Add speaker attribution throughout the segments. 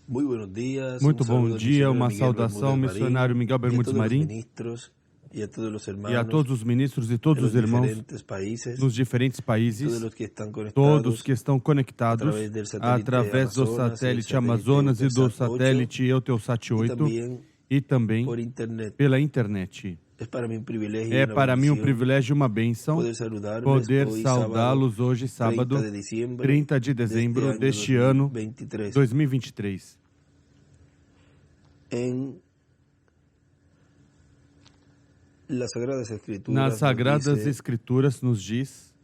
Speaker 1: Muito bom dia, uma saudação ao missionário Miguel Bermúdez Marim e a todos os ministros e todos os irmãos nos diferentes países, todos que estão conectados através do satélite Amazonas e do satélite Eutelsat 8 e também pela internet. É para mim um privilégio e uma bênção poder saudá-los hoje, sábado, 30 de dezembro deste ano 2023. Nas Sagradas Escrituras nos diz,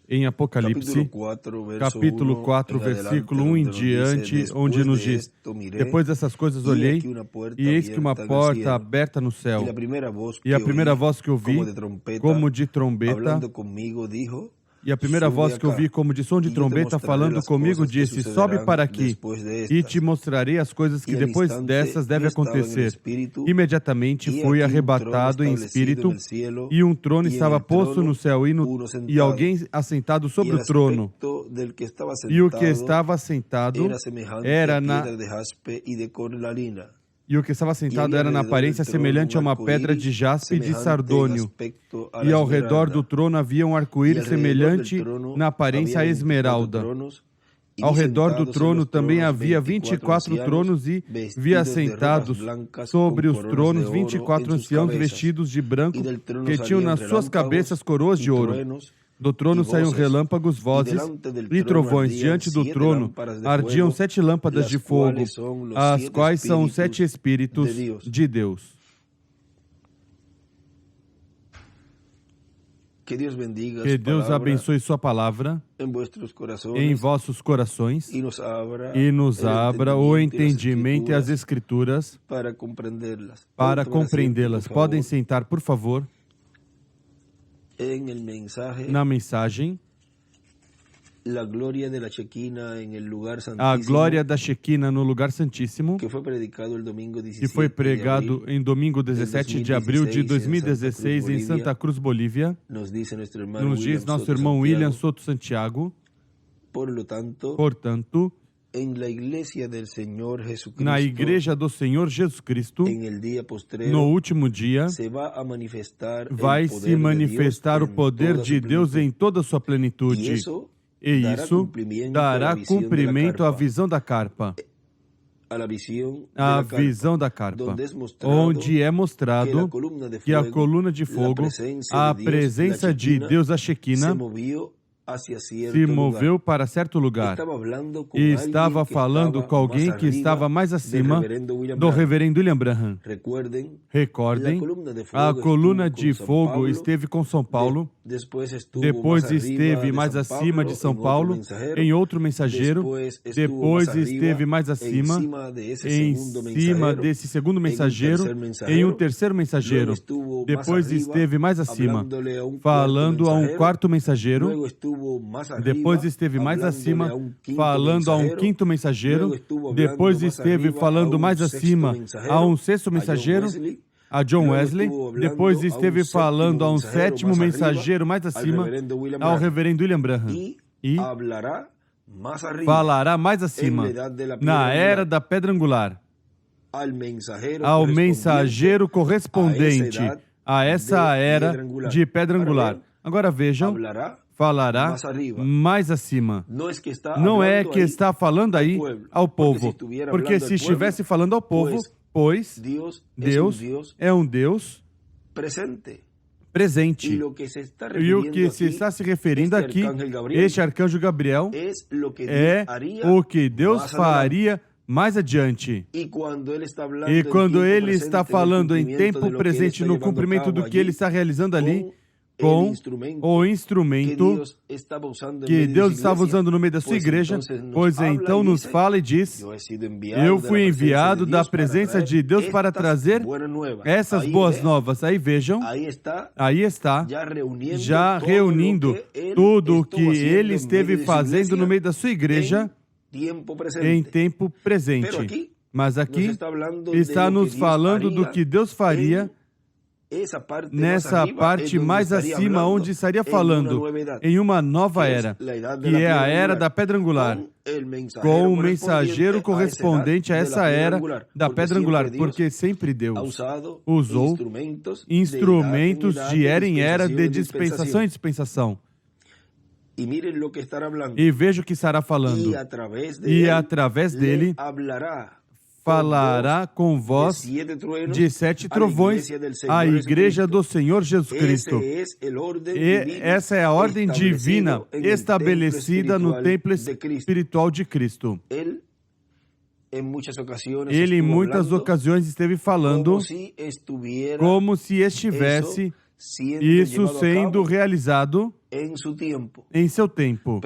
Speaker 1: em Apocalipse, capítulo 4, versículo 1 em diante, onde nos diz: depois dessas coisas olhei, e eis que uma porta aberta no céu, e a primeira voz que ouvi, como de trombeta, e a primeira voz que ouvi como de som de trombeta falando comigo disse: sobe para aqui, e te mostrarei as coisas que depois dessas devem acontecer. Imediatamente fui arrebatado em espírito, e um trono estava posto no céu, e alguém assentado sobre o trono. E o que estava assentado era na aparência semelhante a uma pedra de jaspe e de sardônio. E ao redor do trono havia um arco-íris semelhante na aparência a esmeralda. Ao redor do trono também havia 24 tronos e vi assentados sobre os tronos 24 anciãos vestidos de branco que tinham nas suas cabeças coroas de ouro. Do trono saíam relâmpagos, vozes e trovões. Diante do trono ardiam 7 lâmpadas de fogo, as quais são os 7 Espíritos de Deus. Que Deus abençoe sua palavra em vossos corações e nos abra o entendimento e as Escrituras para compreendê-las. Podem sentar, por favor. Na mensagem, a glória da Shekinah no lugar santíssimo, que foi pregado em domingo 17 de abril de 2016 em Santa Cruz, Bolívia, nos diz nosso irmão William Soto Santiago. Portanto, na Igreja do Senhor Jesus Cristo, no último dia, vai se manifestar o poder de Deus em toda a sua plenitude. E isso dará cumprimento à visão da carpa. A visão da carpa, onde é mostrado que a coluna de fogo, a presença de Deus, a Shekinah, se moveu para certo lugar e estava falando com alguém que estava mais acima do reverendo William Branham. Recordem, a coluna de fogo esteve com São Paulo, depois esteve mais acima de São Paulo em outro mensageiro, depois esteve mais acima em cima desse segundo mensageiro em um terceiro mensageiro, depois esteve mais acima falando a um quarto mensageiro, depois esteve mais acima falando a um quinto mensageiro, depois esteve falando mais acima a um sexto mensageiro, a John Wesley, depois esteve falando a um sétimo mensageiro mais acima, ao reverendo William Branham, e falará mais acima, na era da pedra angular, ao mensageiro correspondente a essa era de pedra angular. Agora vejam, falará mais acima. Não é que está falando aí ao povo, porque se estivesse falando ao povo, pois Deus é um Deus presente. E o que se está se referindo aqui, este arcanjo Gabriel, é o que Deus faria mais adiante. E quando ele está falando em tempo presente, no cumprimento do que ele está realizando ali, com o instrumento que Deus estava usando no meio da sua igreja, pois então nos fala e diz: eu fui enviado da presença de Deus para trazer essas boas novas. Aí vejam, aí está, já reunindo tudo o que ele esteve fazendo no meio da sua igreja em tempo presente. Mas aqui está nos falando do que Deus faria nessa parte mais acima, onde estaria falando em uma nova era, que é a era da pedra angular, com o mensageiro correspondente a essa era da pedra angular, porque sempre Deus usou instrumentos de era em era, de dispensação em dispensação. E veja o que estará falando. E através dele falará com voz de 7 trovões à igreja do Senhor Jesus Cristo. E essa é a ordem divina estabelecida no templo espiritual de Cristo. Ele, em muitas ocasiões, esteve falando como se estivesse isso sendo realizado em seu tempo.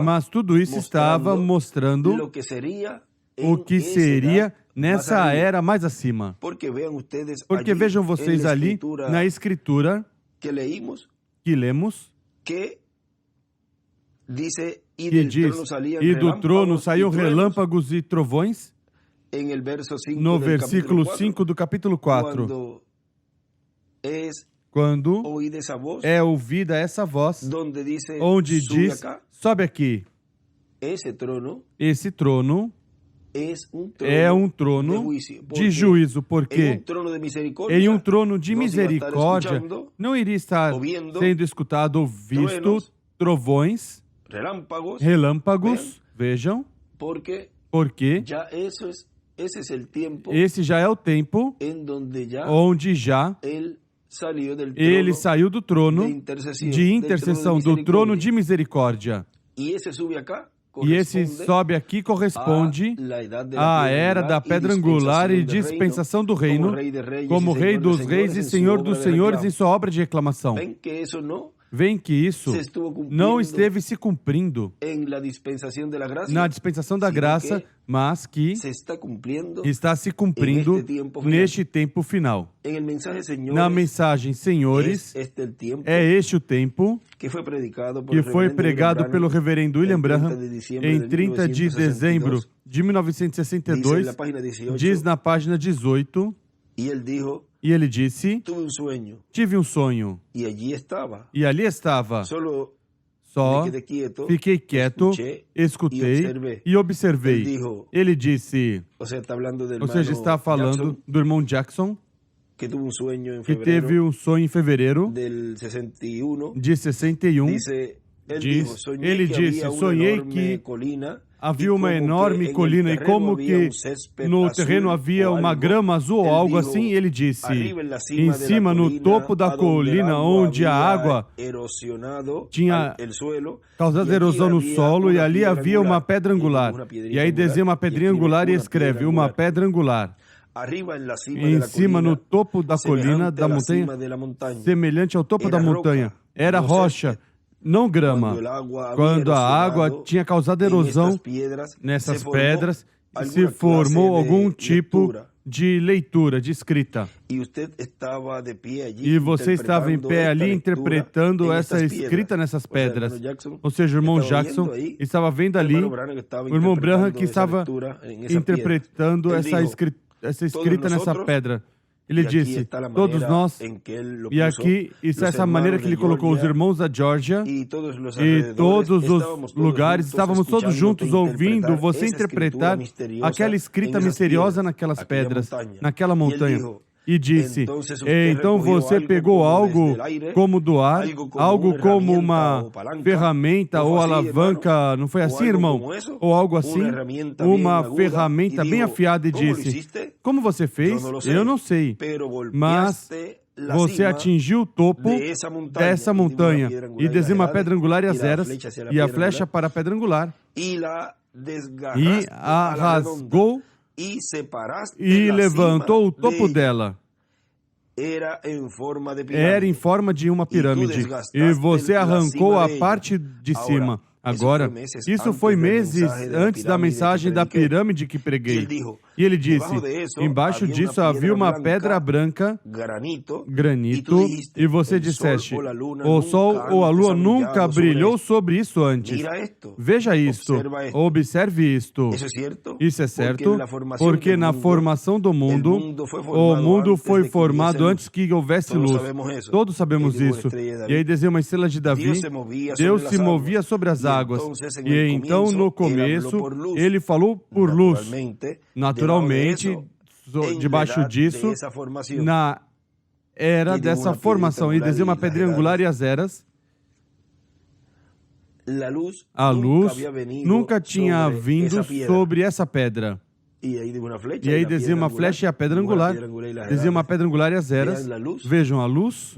Speaker 1: Mas tudo isso estava mostrando o que seria nessa era mais acima. Porque vejam vocês ali na Escritura que lemos, que diz, e do trono saíam relâmpagos e trovões, no versículo 5 do capítulo 4. Quando é ouvida essa voz, onde diz, sobe aqui. Esse trono é um trono de juízo, porque em um trono de misericórdia não iria estar sendo escutado ou visto trovões, relâmpagos, vejam, porque esse já é o tempo onde já ele saiu do trono de intercessão, do trono de misericórdia. E esse sobe aqui corresponde à era da pedra angular e dispensação do reino, como Rei dos Reis e Senhor dos Senhores em sua obra de reclamação. Veem que isso não esteve se cumprindo na dispensação da graça, mas que está se cumprindo neste tempo final. Na mensagem, senhores, é este o tempo que foi pregado pelo reverendo William Branham em 30 de dezembro de 1962, diz na página 18, e ele disse, tive um sonho, e ali estava. Só fiquei quieto, escutei e observei. Ele disse, ou seja, está falando do irmão Jackson, que teve um sonho em fevereiro de 61. Ele disse, sonhei que havia uma enorme colina e como que no terreno havia uma grama azul ou algo assim. Ele disse, em cima, no topo da colina, onde a água tinha causado erosão no solo, e ali havia uma pedra angular. E aí desenha uma pedrinha angular e escreve, uma pedra angular. Em cima, no topo da colina, da montanha, semelhante ao topo da montanha, era rocha, não grama. Quando a água tinha causado erosão nessas pedras, se formou algum tipo de leitura, de escrita. E você estava em pé ali interpretando essa escrita nessas pedras. Ou seja, o irmão Jackson estava vendo ali, o irmão Branham que estava interpretando essa escrita nessa pedra. Ele disse, todos nós, e aqui está essa maneira que ele colocou os irmãos da Geórgia, e todos os lugares, estávamos todos juntos ouvindo você interpretar aquela escrita misteriosa naquelas pedras, naquela montanha. E disse, então você pegou algo como do ar, algo como uma ferramenta ou alavanca, não foi assim, irmão? Ou algo assim, uma ferramenta bem afiada, e disse, como você fez? Eu não sei, mas você atingiu o topo dessa montanha e desenha uma pedra angular e as eras, e a flecha para a pedra angular, e a rasgou e levantou o topo dela. Era em forma de uma pirâmide. E você arrancou a parte de cima. Agora, isso foi meses antes da mensagem da pirâmide que preguei. E ele disse, embaixo disso havia uma pedra branca, granito, e você disseste, o sol ou a lua nunca brilhou sobre isso antes. Veja isto, observe isto. Isso é certo, porque na formação do mundo, o mundo foi formado antes que houvesse luz. Todos sabemos isso. E aí desenha uma estrela de Davi, Deus se movia sobre as águas. E então, no começo, ele falou por luz. Naturalmente, debaixo disso, na era dessa formação, e desenha uma pedra angular e as eras, a luz nunca tinha vindo sobre essa pedra. E aí desenha uma flecha e a pedra angular, desenha uma pedra angular e as eras. Vejam, a luz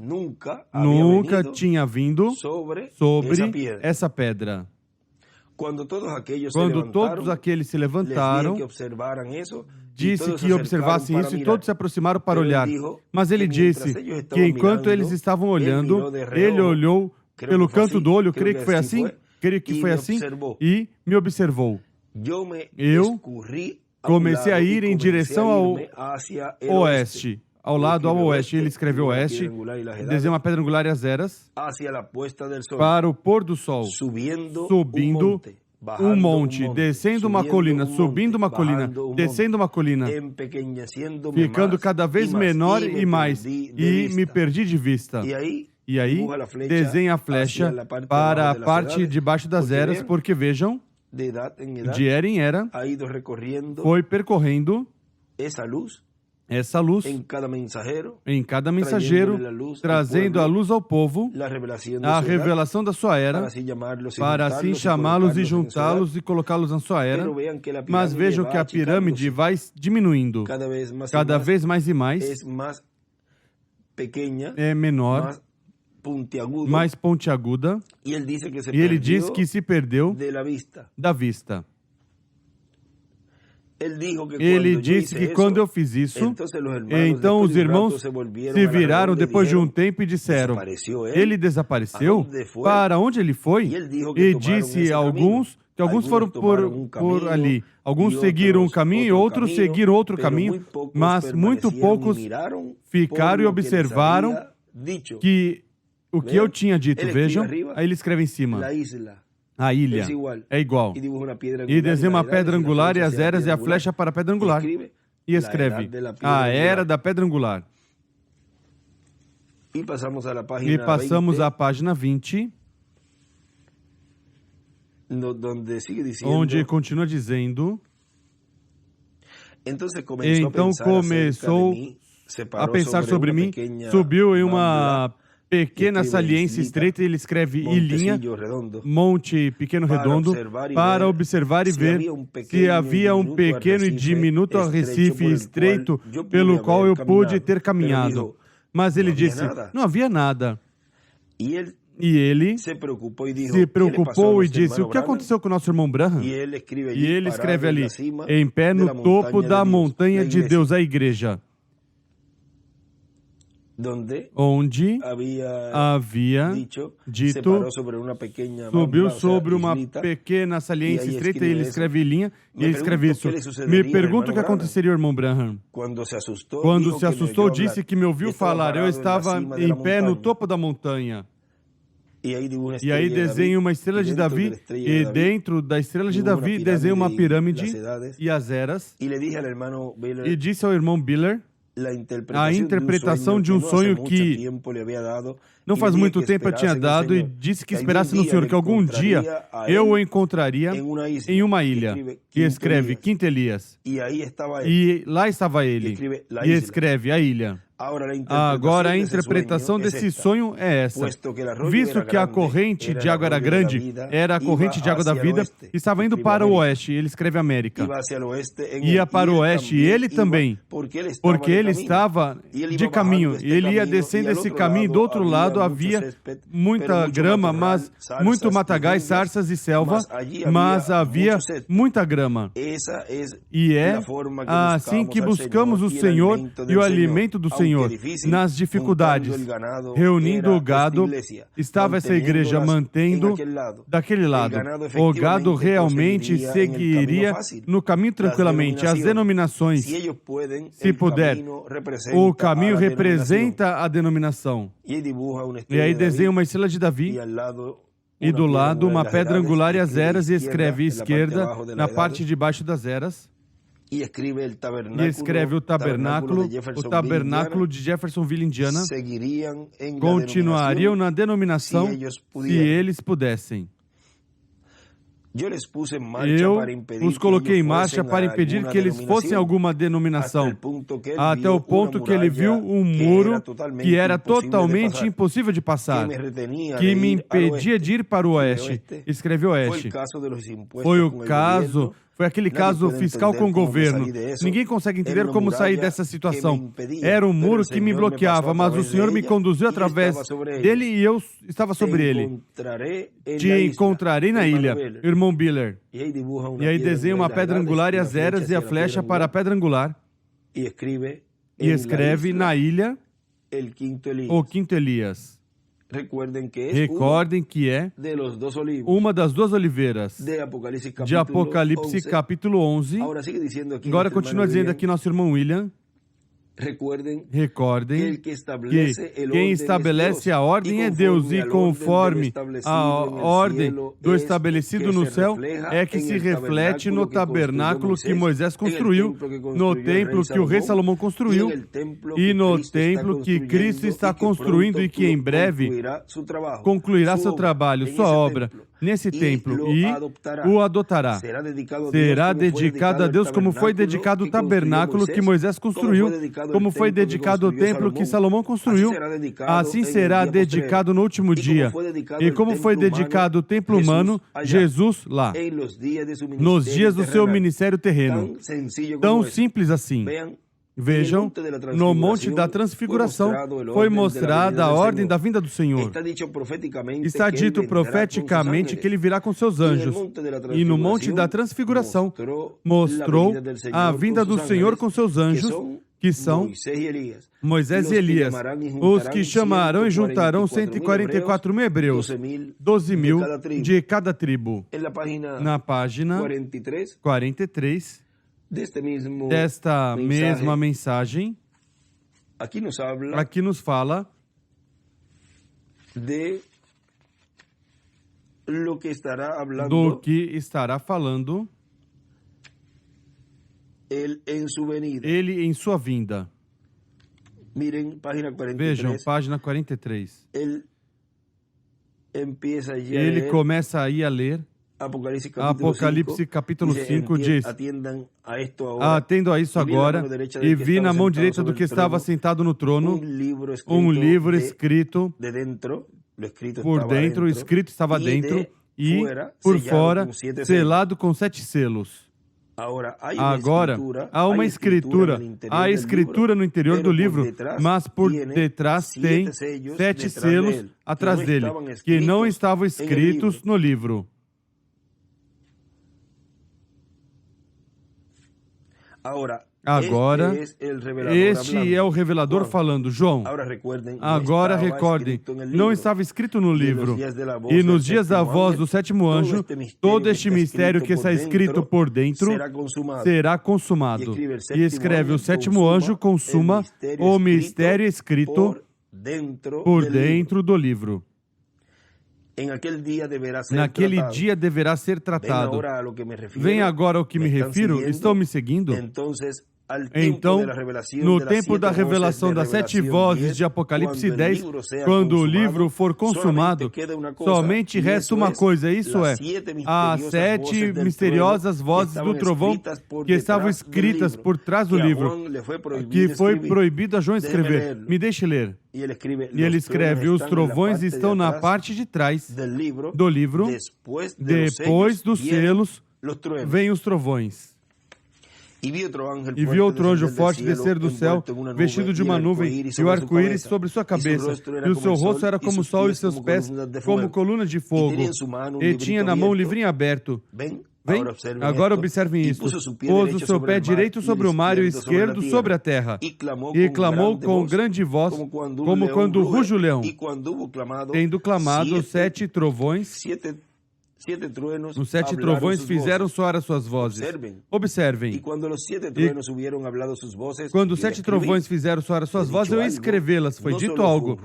Speaker 1: nunca tinha vindo sobre essa pedra. Quando todos aqueles se levantaram, disse que observassem isso e todos se aproximaram para olhar. Mas ele disse que enquanto eles estavam olhando, ele olhou pelo canto do olho, creio que foi assim, e me observou. Eu comecei a ir em direção ao oeste, ao lado ao oeste. Ele escreveu oeste, desenha uma pedra angular e as eras, para o pôr do sol, subindo um monte, descendo uma colina, subindo uma colina, descendo uma colina, ficando cada vez menor e mais, e me perdi de vista. E aí, desenha a flecha para a parte de baixo das eras, porque vejam, de era em era, foi percorrendo essa luz em cada mensageiro, trazendo a luz ao povo, a revelação da sua era, para assim chamá-los e juntá-los e colocá-los na sua era. Mas vejam que a pirâmide vai diminuindo, cada vez mais e mais, é menor, mais pontiaguda, e ele diz que se perdeu da vista. Ele disse que quando eu fiz isso, então os irmãos se viraram depois de um tempo e disseram, ele desapareceu? Para onde ele foi? E disse a alguns que alguns foram por ali. Alguns seguiram um caminho e outros seguiram outro caminho, mas muito poucos ficaram e observaram que o que eu tinha dito, vejam, aí ele escreve em cima, a ilha é igual, e desenha uma pedra angular e as eras e a flecha para a pedra angular, e escreve, a era da pedra angular. E passamos à página 20, onde continua dizendo, então começou a pensar sobre mim, subiu em uma pequena saliência estreita, ele escreve ilhinha, monte pequeno redondo, para observar e ver se havia um pequeno e diminuto arrecife estreito pelo qual eu pude ter caminhado. Mas ele disse, não havia nada. E ele se preocupou e disse, o que aconteceu com o nosso irmão Branham? E ele escreve ali, em pé no topo da montanha de Deus, a igreja, onde havia dito, subiu sobre uma pequena saliência estreita, e ele escreve linha, e ele escreve isso. Me pergunto o que aconteceria, irmão Branham. Quando se assustou, disse que me ouviu falar, eu estava em pé no topo da montanha. E aí desenha uma estrela de Davi, e dentro da estrela de Davi desenha uma pirâmide e as eras, e disse ao irmão Biller, a interpretação de um sonho que não faz muito tempo eu tinha dado, e disse que esperasse no Senhor que algum dia eu o encontraria em uma ilha, e escreve Quinto Elias, e lá estava ele, e escreve a ilha. Agora a interpretação desse sonho é essa. Visto que a corrente de água era grande, era a corrente de água da vida, estava indo para o oeste, ele escreve América. Ia para o oeste, e ele também, porque ele estava de caminho, e ele ia descendo esse caminho, e do outro lado havia muita grama, mas muito matagais, sarças e selva, mas havia muita grama. E é assim que buscamos o Senhor, e o alimento do Senhor Senhor. Nas dificuldades, reunindo o gado, estava essa igreja mantendo daquele lado. O gado realmente seguiria no caminho tranquilamente. As denominações, se puder, o caminho representa a denominação. E aí desenha uma estrela de Davi, e do lado uma pedra angular e as eras, e escreve à esquerda, na parte de baixo das eras, e escreve o tabernáculo de Jeffersonville, Indiana, continuariam na denominação se eles pudessem. Eu os coloquei em marcha para impedir que eles fossem alguma denominação, até o ponto que ele viu um muro que era totalmente impossível de passar, que me impedia de ir para o oeste. Escreveu oeste. Foi aquele caso fiscal com o governo. Ninguém consegue entender como sair dessa situação. Era um muro que me bloqueava, mas o Senhor me conduziu através dele e eu estava sobre ele. Te encontrarei na ilha, irmão Biller. E aí desenha uma pedra angular e as eras e a flecha para a pedra angular. E escreve na ilha o quinto Elias. Recordem que é uma das duas oliveiras de Apocalipse capítulo 11. Agora continua dizendo aqui nosso irmão William. Recordem que quem estabelece a ordem é Deus, e conforme a ordem do estabelecido no céu é que se reflete no tabernáculo que Moisés construiu, no templo que o rei Salomão construiu e no templo que Cristo está construindo e que em breve concluirá seu trabalho, sua obra nesse templo, e o adotará. Será dedicado a Deus como foi dedicado o tabernáculo que Moisés construiu, como foi dedicado o templo que Salomão construiu. Assim será dedicado no último dia. E como foi dedicado o templo humano, Jesus lá, nos dias do seu ministério terreno. Tão simples assim. Vejam, no Monte da Transfiguração foi mostrada a ordem da vinda do Senhor. Está dito profeticamente que ele virá com seus anjos. E no Monte da Transfiguração mostrou a vinda do Senhor com seus anjos, que são Moisés e Elias, os que chamarão e juntarão 144 mil hebreus, 12 mil de cada tribo. Na página 43 desta mesma mensagem, aqui nos fala do que estará falando ele em sua vinda. Vejam, página 43. Ele começa aí a ler Apocalipse capítulo 5 diz: atendo a isso agora, e vi na mão direita do que estava sentado no trono um livro escrito por dentro, o escrito estava dentro, e por fora, selado com 7 selos. Agora, há uma escritura, há escritura no interior do livro, mas por detrás tem 7 selos atrás dele, que não estavam escritos no livro. Agora, este é o revelador falando. João, agora recordem, não estava escrito no livro. E nos dias da voz do 7º anjo, todo este mistério que está escrito por dentro será consumado. E escreve: o 7º anjo consuma o mistério escrito por dentro do livro. Naquele dia deverá ser tratado. Vem agora ao que me refiro. Estão me seguindo? Então, no tempo da revelação das 7 vozes de Apocalipse 10, quando o livro for consumado, somente resta uma coisa, isso é, as 7 misteriosas vozes do trovão que estavam escritas por trás do livro, que foi proibido a João escrever. Me deixe ler. E ele escreve: os trovões estão na parte de trás do livro, depois dos selos, vêm os trovões. E viu outro anjo forte descer do céu, vestido de uma nuvem, e o arco-íris sobre sua cabeça, e o seu rosto era como o sol, e seus pés como coluna de fogo, e tinha na mão um livrinho aberto. Vem, agora observem isso. Pôs o seu pé direito sobre o mar e o esquerdo sobre a terra. E clamou com grande voz, como quando ruge o leão. Tendo clamado, os 7 trovões... Os 7 trovões fizeram soar as suas vozes. Observem. E quando os 7 trovões fizeram soar as suas vozes, eu ia escrevê-las. Foi dito algo.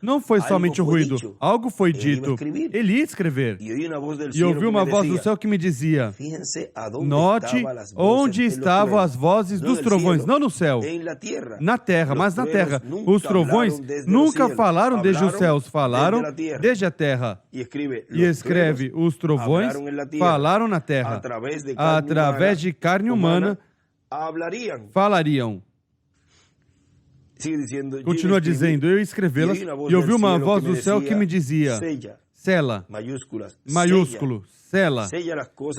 Speaker 1: Não foi somente o ruído. Algo foi dito. Ele ia escrever. E ouvi uma voz do céu que me dizia: note onde estavam as vozes dos trovões, não no céu, na terra, mas na terra. Os trovões nunca falaram desde os céus, falaram desde a terra. E escreve: os trovões falaram na terra, através de carne humana, falariam. Continua dizendo: eu ia escrevê-las, e ouvi uma voz do céu que me dizia: sela, maiúsculo, sela,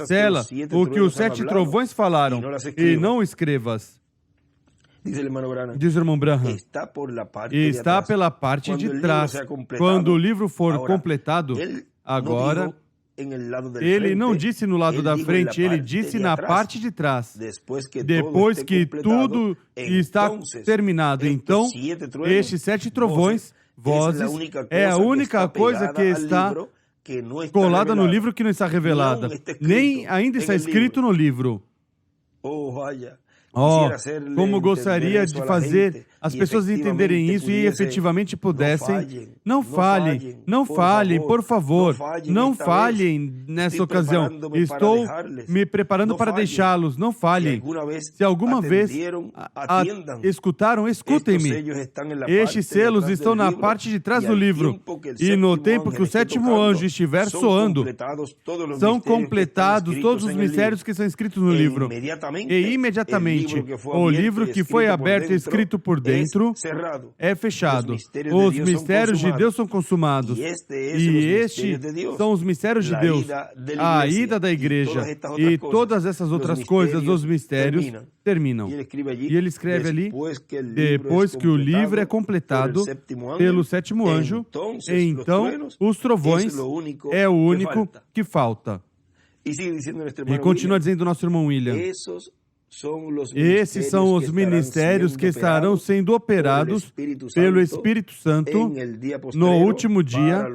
Speaker 1: sela o que os 7 trovões falaram, e não escrevas. Diz o irmão Branham, está pela parte de trás. Quando o livro for completado, agora, ele não disse no lado da frente, ele disse na parte de trás. Depois que tudo está terminado, então, estes 7 trovões, vozes, é a única coisa que está colada no livro que não está revelada. Nem ainda está escrito no livro. Como gostaria de fazer as pessoas entenderem isso e efetivamente pudessem. Não falhem, por favor. Não falhem nessa ocasião. Estou me preparando para deixá-los. Não falhem. Se alguma vez escutaram, escutem-me. Estes selos estão na parte de trás do livro. E no tempo que o 7º anjo estiver soando, são completados todos os mistérios que são escritos no livro. E imediatamente, o livro que foi aberto e escrito por dentro é fechado. Os mistérios de Deus são consumados. E estes são os mistérios de Deus. A ida da igreja e todas essas outras coisas, os mistérios, terminam. E ele escreve ali: depois que o livro é completado pelo 7º anjo, então os trovões é o único que falta. E continua dizendo o nosso irmão William: esses são os ministérios que estarão sendo operados pelo Espírito Santo no último dia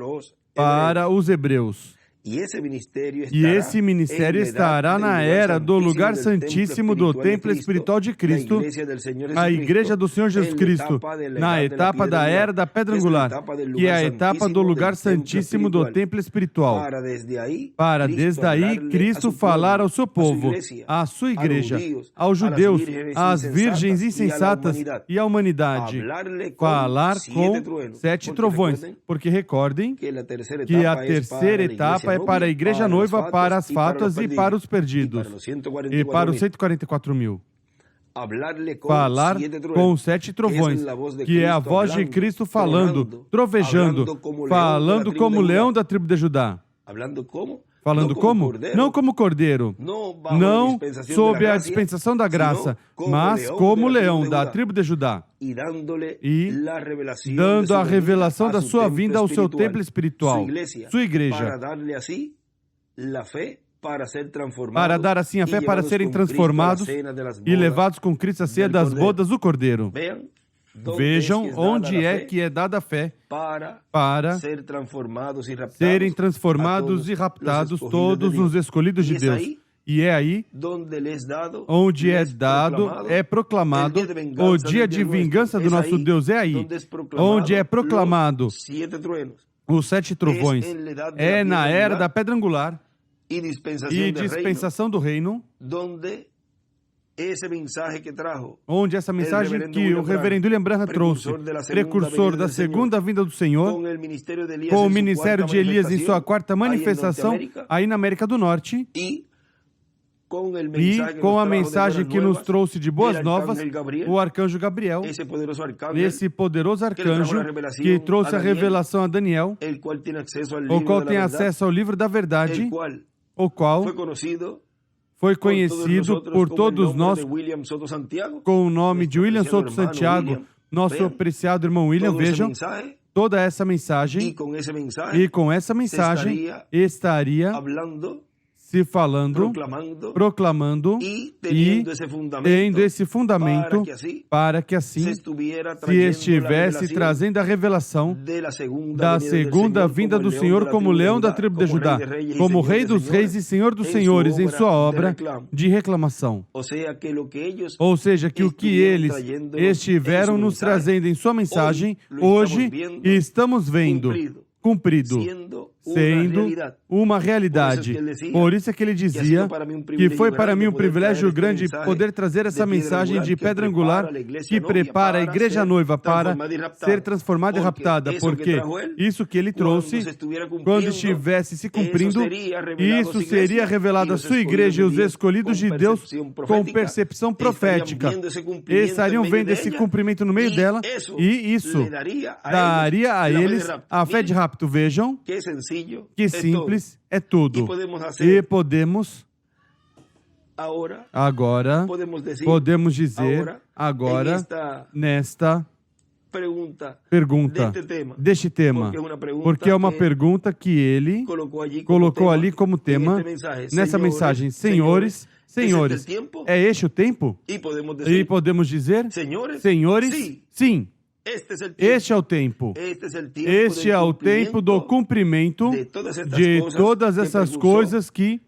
Speaker 1: para os hebreus. E esse ministério estará na era do lugar santíssimo do templo espiritual de Cristo, a Igreja do Senhor Jesus Cristo, na etapa da era da pedra angular, que é a etapa do lugar santíssimo do templo espiritual, para desde aí Cristo falar ao seu povo, à sua igreja, aos judeus, às virgens insensatas e à humanidade, falar com 7 trovões, porque recordem que a terceira etapa é para a igreja noiva, para as fátuas e para os perdidos, e para os 144 mil. Falar com 7 trovões, que é a voz de Cristo falando, trovejando, falando como leão da tribo de Judá. Falando como? Não como cordeiro, não sob a dispensação da graça, mas como leão da tribo de Judá. E dando a revelação da sua vinda ao seu templo espiritual, sua igreja, para dar assim a fé para serem transformados e levados com Cristo à ceia das bodas do Cordeiro. Vejam onde é que é dada a fé para serem transformados e raptados todos os escolhidos de Deus. E é aí onde é dado, é proclamado o dia de vingança do nosso Deus. É aí onde é proclamado os 7 trovões. É na era da pedra angular e dispensação do reino, onde essa mensagem que o reverendo William Branham trouxe, precursor da segunda vinda do Senhor, com o ministério de Elias em sua 4ª manifestação, aí na América do Norte, e com a mensagem que nos trouxe de boas novas, o arcanjo Gabriel, esse poderoso arcanjo que trouxe a revelação a Daniel, o qual tem acesso ao livro da verdade, o qual foi conhecido por todos nós com o nome de William Soto Santiago, nosso apreciado irmão William. Vejam toda essa mensagem, e com essa mensagem estaria se falando, proclamando e tendo esse fundamento para que assim se estivesse trazendo a revelação da segunda vinda do Senhor como leão da tribo de Judá, como Rei dos Reis e Senhor dos Senhores em sua obra de reclamação. Ou seja, que o que eles estiveram nos trazendo em sua mensagem, hoje estamos vendo cumprido, sendo uma realidade. Por isso é que ele dizia que foi para mim um privilégio grande poder trazer essa mensagem de pedra angular que prepara a igreja noiva para ser transformada e raptada, porque isso que ele trouxe, quando estivesse se cumprindo, isso seria revelado à sua igreja e os escolhidos de Deus com percepção profética. Eles estariam vendo esse cumprimento no meio dela e isso daria a eles a fé de rapto. Vejam que simples é tudo. E podemos agora, podemos dizer agora, nesta pergunta deste tema, porque é uma pergunta que ele colocou ali como tema nessa mensagem. Senhores, é este o tempo? E podemos dizer, senhores, sim. Este é o tempo. Este é o tempo do cumprimento de todas essas coisas que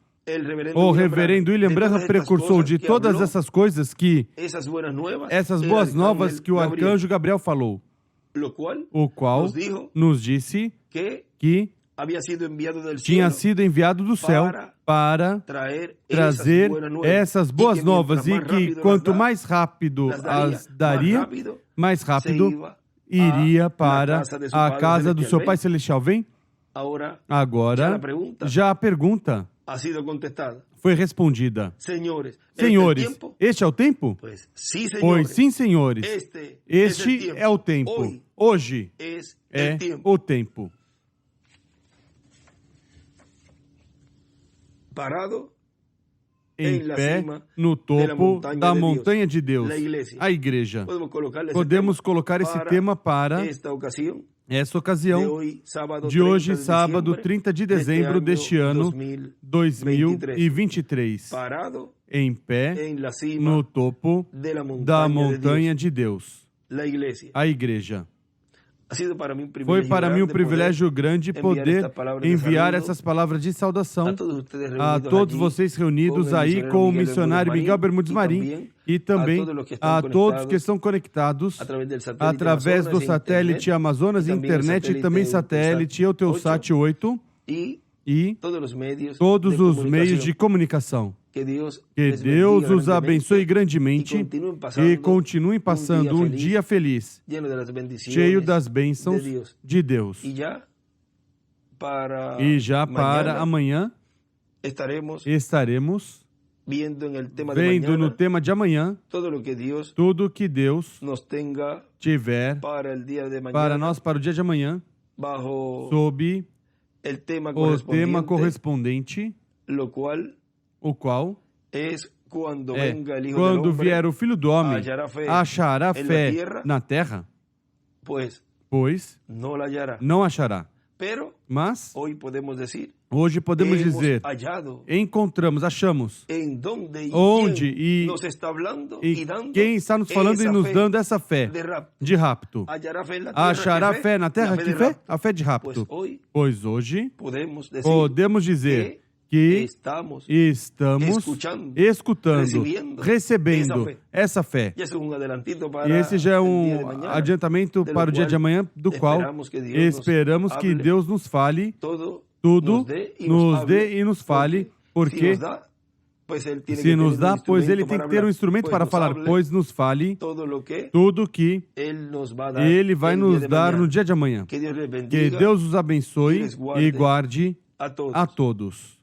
Speaker 1: o reverendo William Branham precursor de todas essas coisas que essas boas novas que o arcanjo Gabriel falou, o qual nos disse que tinha sido enviado do céu para trazer essas boas novas e que quanto mais rápido as daria, mais rápido iria para a casa do seu Pai Celestial. Vem? Agora, já a pergunta foi respondida. Senhores, este é o tempo? Pois sim, senhores. Este é o tempo. Hoje é o tempo. Parado em pé no topo da montanha de Deus, a igreja. Podemos colocar esse tema para essa ocasião de hoje, sábado, 30 de dezembro deste ano 2023. Em pé no topo da montanha de Deus, a igreja. Foi para mim um privilégio grande poder enviar essas palavras de saudação a todos vocês reunidos aí com o missionário Miguel Bermudes Marim e também a todos que estão conectados através do satélite Amazonas, internet e também satélite Eutelsat 8 e todos os meios de comunicação. Que Deus os abençoe grandemente e continuem passando um dia feliz, cheio das bênçãos de Deus. E já para amanhã estaremos vendo no tema de amanhã tudo que Deus tiver para nós para o dia de amanhã, sob o tema correspondente, o qual quando vier o Filho do Homem, achará fé na terra? Pois não achará. Mas hoje podemos dizer, encontramos, achamos, onde e quem está nos falando e nos dando essa fé de rapto. Achará fé na terra? Que fé? A fé de rapto. Pois hoje podemos dizer que estamos escutando, recebendo essa fé. E esse já é um adiantamento para o dia de amanhã, do qual esperamos que Deus nos fale tudo, nos dê e nos fale, porque se nos dá, pois Ele tem que ter um instrumento para falar, pois nos fale tudo que Ele vai nos dar no dia de amanhã. Que Deus os abençoe e guarde a todos.